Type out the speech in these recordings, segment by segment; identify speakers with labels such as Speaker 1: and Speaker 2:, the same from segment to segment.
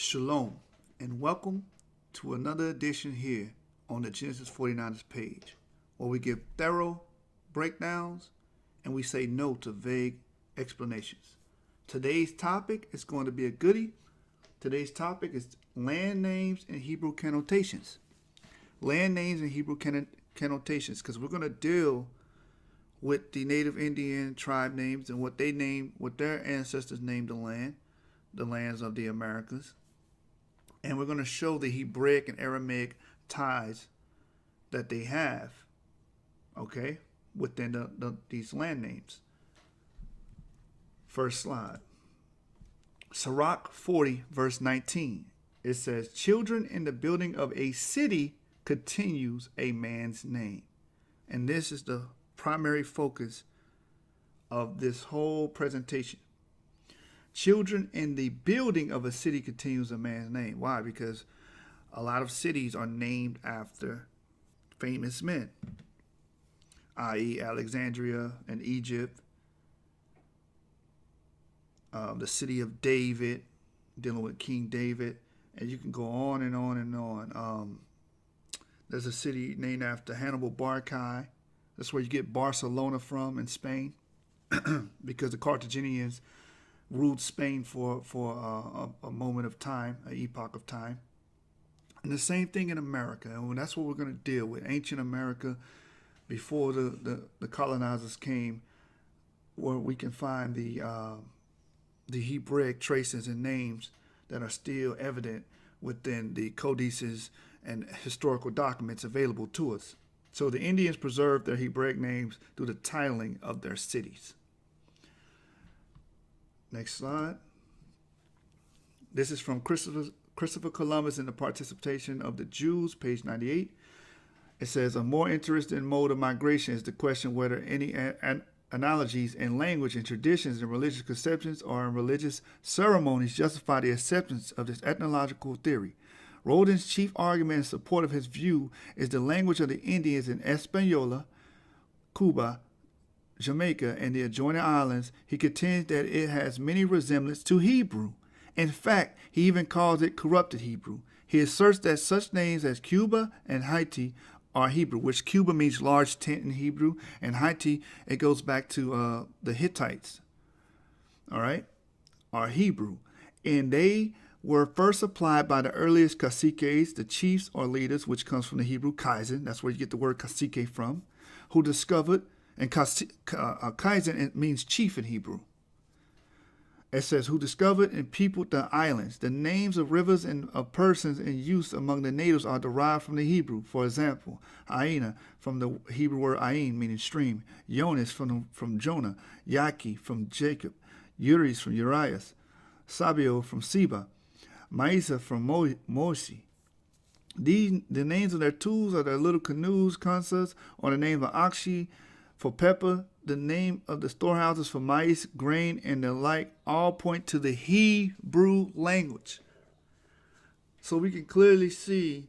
Speaker 1: Shalom, and welcome to another edition here on the Genesis 49ers page, where we give thorough breakdowns and we say no to vague explanations. Today's topic is going to be a goodie. Today's topic is land names and Hebrew connotations. Land names and Hebrew connotations, because we're going to deal with the native Indian tribe names and what their ancestors named the lands of the Americas. And we're going to show the Hebraic and Aramaic ties that they have, okay, within these land names. First slide. Sirach 40, verse 19. It says, children in the building of a city continues a man's name. And this is the primary focus of this whole presentation. Children in the building of a city continues a man's name. Why? Because a lot of cities are named after famous men, i.e. Alexandria and Egypt, the city of David, dealing with King David, and you can go on and on and on. There's a city named after Hannibal Barcay. That's where you get Barcelona from in Spain, because the Carthaginians ruled Spain for a moment of time, an epoch of time. And the same thing in America. And that's what we're going to deal with. Ancient America, before the colonizers came, where we can find the Hebraic traces and names that are still evident within the codices and historical documents available to us. So the Indians preserved their Hebraic names through the titling of their cities. Next slide. This is from Christopher Columbus in the Participation of the Jews, page 98. It says, a more interesting mode of migration is the question whether any analogies in language and traditions and religious conceptions or in religious ceremonies justify the acceptance of this ethnological theory. Rodin's chief argument in support of his view is the language of the Indians in Hispaniola, Cuba, Jamaica, and the adjoining islands. He contends that it has many resemblances to Hebrew. In fact, he even calls it corrupted Hebrew. He asserts that such names as Cuba and Haiti are Hebrew, which Cuba means large tent in Hebrew, and Haiti, it goes back to the Hittites, all right, are Hebrew. And they were first applied by the earliest caciques, the chiefs or leaders, which comes from the Hebrew kaizen, that's where you get the word cacique from, who discovered. And Kaizen means chief in Hebrew. It says, who discovered and peopled the islands. The names of rivers and of persons in use among the natives are derived from the Hebrew. For example, Aina, from the Hebrew word Ain, meaning stream. Jonas, from Jonah. Yaki, from Jacob. Urias, from Urias. Sabio, from Seba. Maisa, from Moshi. The names of their tools are their little canoes, kansas, or the name of Akshi, for pepper, the name of the storehouses for maize, grain, and the like, all point to the Hebrew language. So we can clearly see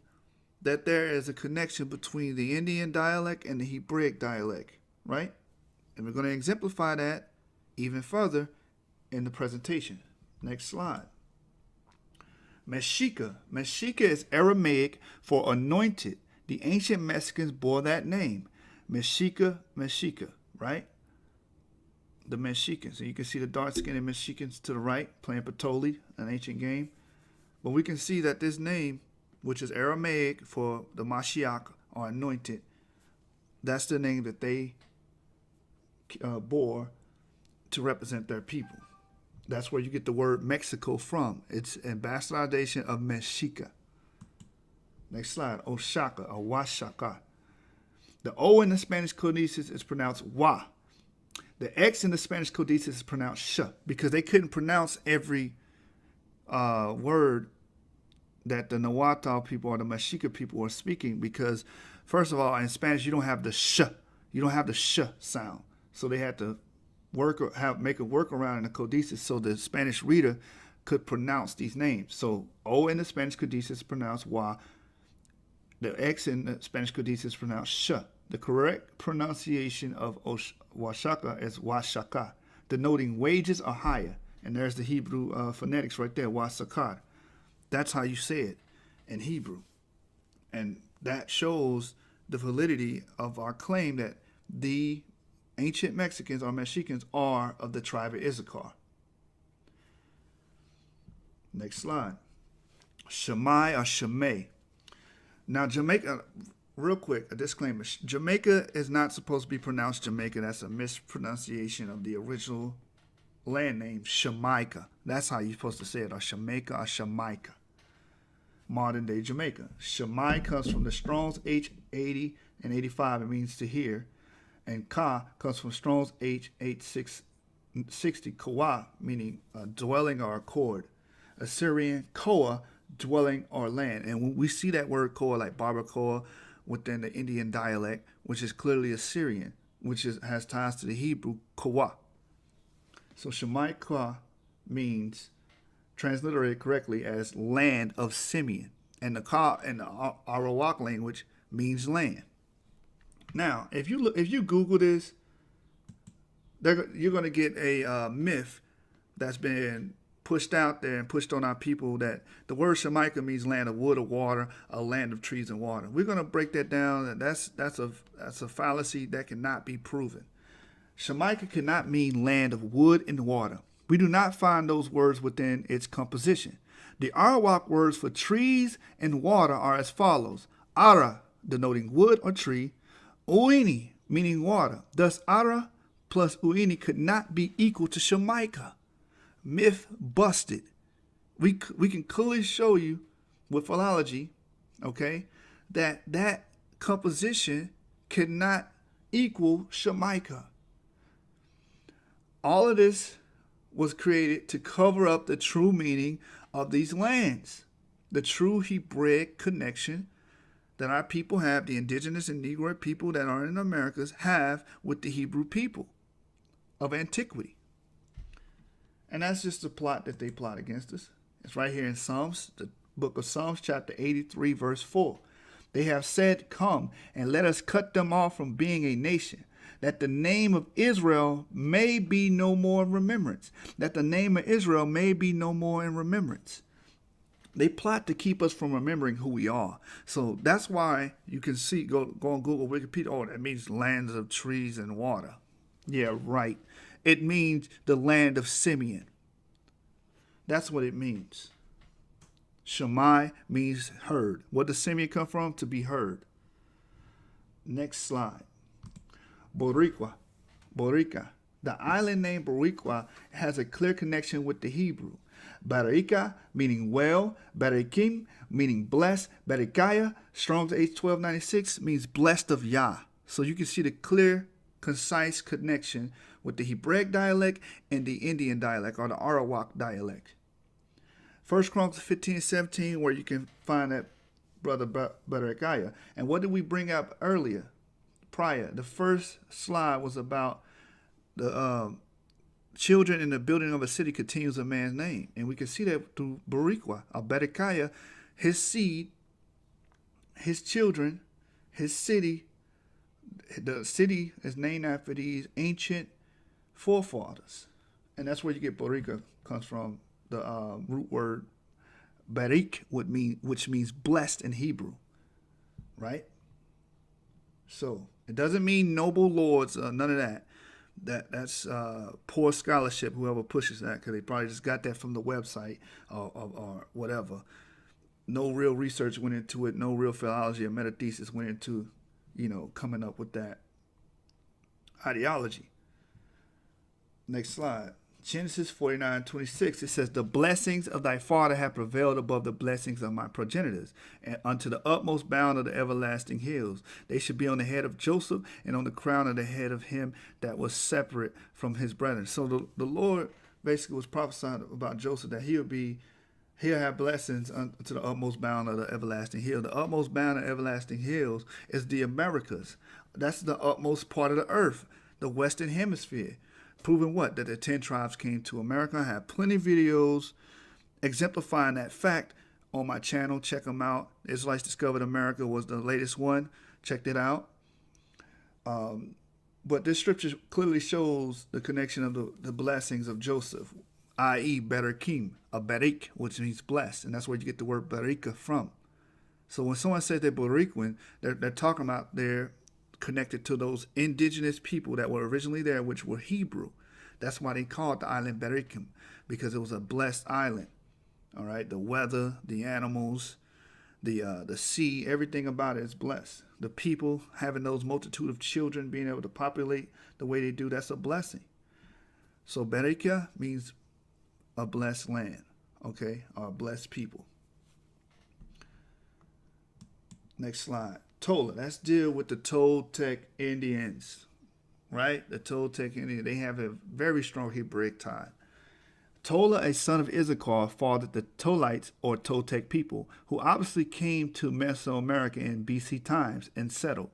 Speaker 1: that there is a connection between the Indian dialect and the Hebraic dialect, right? And we're going to exemplify that even further in the presentation. Next slide. Mexica. Mexica is Aramaic for anointed. The ancient Mexicans bore that name. Mexica, right? The Mexicans. So you can see the dark-skinned Mexicans to the right playing Patoli, an ancient game. But we can see that this name, which is Aramaic for the Mashiach, or anointed, that's the name that they bore to represent their people. That's where you get the word Mexico from. It's an bastardization of Mexica. Next slide. Oaxaca, or Oaxaca. The O in the Spanish codices is pronounced wa. The X in the Spanish codices is pronounced sh, because they couldn't pronounce every word that the Nahuatl people or the Mexica people were speaking, because, first of all, in Spanish, you don't have the sh. You don't have the sh sound. So they had to make a workaround in the codices so the Spanish reader could pronounce these names. So O in the Spanish codices is pronounced wa. The X in the Spanish codices is pronounced sh. The correct pronunciation of Oaxaca is Oaxaca, denoting wages are higher. And there's the Hebrew phonetics right there, Oaxaca. That's how you say it in Hebrew. And that shows the validity of our claim that the ancient Mexicans or Mexicans are of the tribe of Issachar. Next slide. Shammai or Shemay. Now, Jamaica, real quick, a disclaimer. Jamaica is not supposed to be pronounced Jamaica. That's a mispronunciation of the original land name, Jamaica. That's how you're supposed to say it, or Jamaica or Jamaica. Modern day Jamaica. Shammai comes from the Strong's H80 and 85. It means to hear. And Ka comes from Strong's H8660, Kawa, meaning dwelling or accord. Assyrian, Koa, dwelling or land. And when we see that word Koa, like barbacoa, within the Indian dialect, which is clearly Assyrian, which has ties to the Hebrew Kawa. So Shammai Ka means, transliterated correctly, as land of Simeon. And the Ka in the Arawak language means land. Now, if you Google this, you're going to get a myth that's been pushed out there and pushed on our people that the word Shamaika means land of wood or water, a land of trees and water. We're going to break that down, and that's a fallacy that cannot be proven. Shamaika cannot mean land of wood and water. We do not find those words within its composition. The Arawak words for trees and water are as follows: Ara, denoting wood or tree; Uini, meaning water. Thus, Ara plus Uini could not be equal to Shamaika. Myth busted. We can clearly show you with philology, okay, that composition cannot equal Shamaika. All of this was created to cover up the true meaning of these lands, the true Hebraic connection that our people have, the indigenous and Negroid people that are in the Americas have with the Hebrew people of antiquity. And that's just the plot that they plot against us. It's right here in Psalms, the book of Psalms, chapter 83, verse 4. They have said, "Come, and let us cut them off from being a nation, that the name of Israel may be no more in remembrance." That the name of Israel may be no more in remembrance. They plot to keep us from remembering who we are. So that's why you can see, go on Google, Wikipedia, oh, that means lands of trees and water. Yeah, right. It means the land of Simeon. That's what it means. Shammai means heard. What does Simeon come from? To be heard. Next slide. Boricua. The island name Boricua has a clear connection with the Hebrew. Barika, meaning well. Barikim, meaning blessed. Barikaya, Strong's H1296, means blessed of Yah. So you can see the clear, concise connection with the Hebraic dialect and the Indian dialect, or the Arawak dialect. 1 Chronicles 15:17, where you can find that brother Berechiah. And what did we bring up earlier, prior? The first slide was about the children in the building of a city continues a man's name. And we can see that through Barikwa, or Berechiah, his seed, his children, his city. The city is named after these ancient forefathers. And that's where you get Boricua comes from. The root word Barik, which means blessed in Hebrew, right? So it doesn't mean noble lords, none of that. That's poor scholarship, whoever pushes that, because they probably just got that from the website or whatever. No real research went into it. No real philology or metathesis went into, coming up with that ideology. Next slide. Genesis 49:26, it says, "The blessings of thy father have prevailed above the blessings of my progenitors, and unto the utmost bound of the everlasting hills. They should be on the head of Joseph, and on the crown of the head of him that was separate from his brethren." So the Lord basically was prophesying about Joseph, that he'll have blessings unto the utmost bound of the everlasting hill. The utmost bound of everlasting hills is the Americas. That's the utmost part of the earth, the Western Hemisphere. Proving what? That the 10 tribes came to America. I have plenty of videos exemplifying that fact on my channel. Check them out. Israelites Discovered America was the latest one. Check it out. But this scripture clearly shows the connection of the blessings of Joseph i.e. Berakim, a Berik, which means blessed. And that's where you get the word Berika from. So when someone says they're Boricuan, they're talking about they're connected to those indigenous people that were originally there, which were Hebrew. That's why they called the island Berikim, because it was a blessed island. All right, the weather, the animals, the sea, everything about it is blessed. The people having those multitude of children, being able to populate the way they do, that's a blessing. So Berika means a blessed land, okay, or a blessed people. Next slide. Tola. Let's deal with the Toltec Indians, right? The Toltec Indians, they have a very strong Hebraic tie. Tola, a son of Issachar, fathered the Tolites or Toltec people, who obviously came to Mesoamerica in BC times and settled.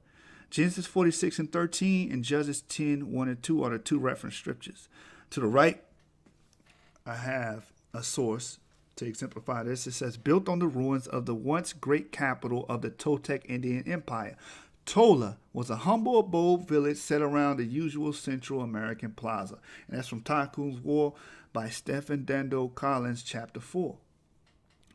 Speaker 1: Genesis 46 and 13 and Judges 10, 1 and 2 are the two reference scriptures. To the right, I have a source to exemplify this. It says, built on the ruins of the once great capital of the Toltec Indian Empire. Tola was a humble abode village set around the usual Central American plaza. And that's from Tycoon's War by Stephen Dando Collins, chapter 4.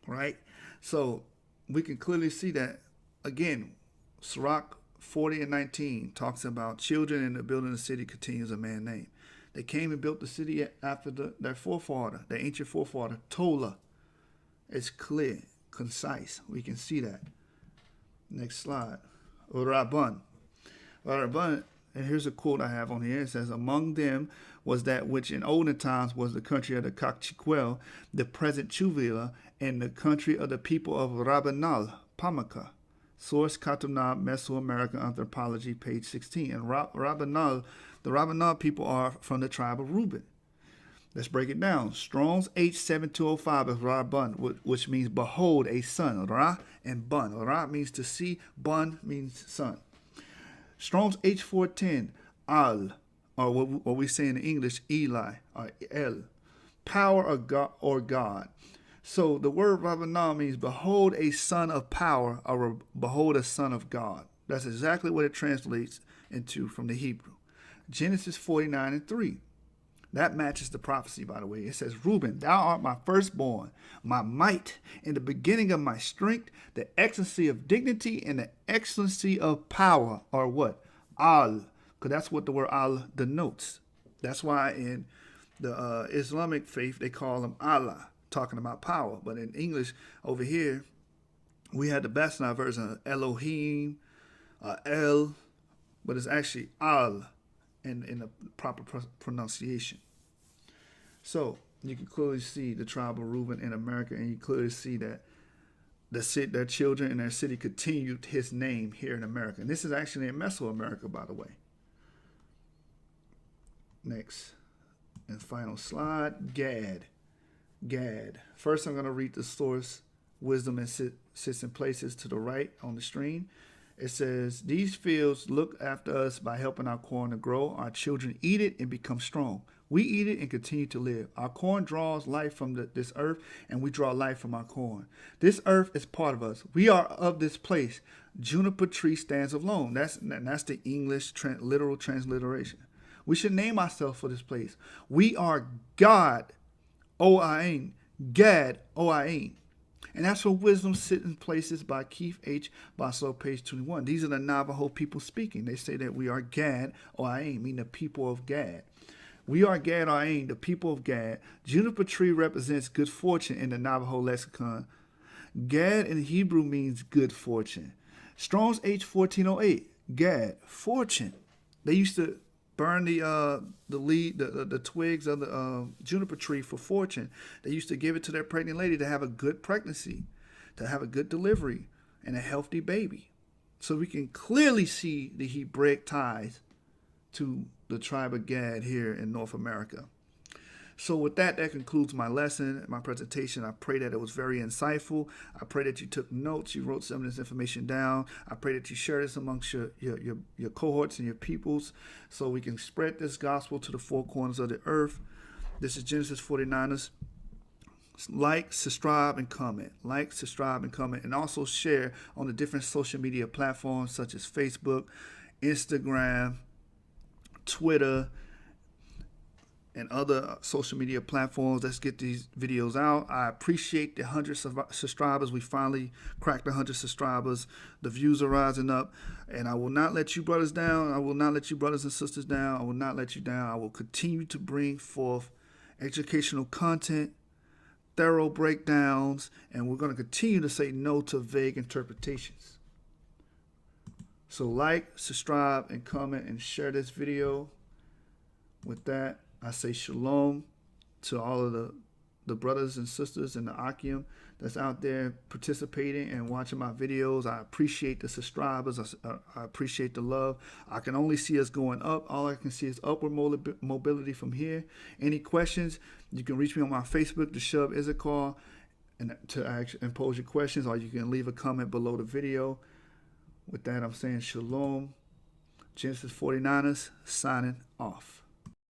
Speaker 1: Right? So we can clearly see that, again, Sirach 40 and 19 talks about children in the building of the city continues a man name. They came and built the city after their forefather, their ancient forefather, Tola. It's clear, concise. We can see that. Next slide. Rabban. Rabban, and here's a quote I have on here. It says, among them was that which in olden times was the country of the Caciquel, the present Chuvila, and the country of the people of Rabanal, Pamaka. Source Katumna, Mesoamerican Anthropology, page 16. And Rabanal, the Rabanal people are from the tribe of Reuben. Let's break it down. Strong's H7205 is Rabban, which means behold a son. Ra and Bun. Ra means to see, Bun means son. Strong's H410, Al, or what we say in English, Eli, or El, power or God. So the word Rabbanah means behold a son of power, or behold a son of God. That's exactly what it translates into from the Hebrew. Genesis 49 and 3. That matches the prophecy, by the way. It says, Reuben, thou art my firstborn, my might, in the beginning of my strength, the excellency of dignity, and the excellency of power, or what? Al, because that's what the word al denotes. That's why in the Islamic faith, they call him Allah, talking about power. But in English, over here, we had the Basna version of Elohim, El, but it's actually Al in the proper pronunciation. So you can clearly see the tribe of Reuben in America, and you clearly see that their children and their city continued his name here in America. And this is actually in Mesoamerica, by the way. Next and final slide, Gad. First, I'm going to read the source, Wisdom and Sits in Places, to the right on the screen. It says, these fields look after us by helping our corn to grow. Our children eat it and become strong. We eat it and continue to live. Our corn draws life from this earth, and we draw life from our corn. This earth is part of us. We are of this place. Juniper tree stands alone. That's the English literal transliteration. We should name ourselves for this place. We are God, O-I-N. Gad, O-I-N. And that's for Wisdom Sit in Places by Keith H. Basso, page 21. These are the Navajo people speaking. They say that we are Gad, O-I-N, meaning the people of Gad. We are Gad, O-I-N, the people of Gad. Juniper tree represents good fortune in the Navajo lexicon. Gad in Hebrew means good fortune. Strong's H1408, Gad, fortune. They used to burn the twigs of the juniper tree for fortune. They used to give it to their pregnant lady to have a good pregnancy, to have a good delivery, and a healthy baby. So we can clearly see the Hebraic ties to the tribe of Gad here in North America. So with that concludes my lesson, my presentation. I pray that it was very insightful. I pray that you took notes, you wrote some of this information down. I pray that you share this amongst your cohorts and your peoples so we can spread this gospel to the four corners of the earth. This is Genesis 49ers. Like, subscribe, and comment. Like, subscribe, and comment. And also share on the different social media platforms such as Facebook, Instagram, Twitter, and other social media platforms. Let's get these videos out. I appreciate the 100 subscribers. We finally cracked 100 subscribers. The views are rising up, and I will not let you brothers down. I will not let you brothers and sisters down. I will not let you down. I will continue to bring forth educational content, thorough breakdowns, and we're going to continue to say no to vague interpretations. So like, subscribe, and comment, and share this video. With that, I say shalom to all of the brothers and sisters in the Akim that's out there participating and watching my videos. I appreciate the subscribers. I appreciate the love. I can only see us going up. All I can see is upward mobility from here. Any questions, you can reach me on my Facebook, The Shub Issachar, and to pose your questions, or you can leave a comment below the video. With that, I'm saying shalom. Genesis 49ers signing off.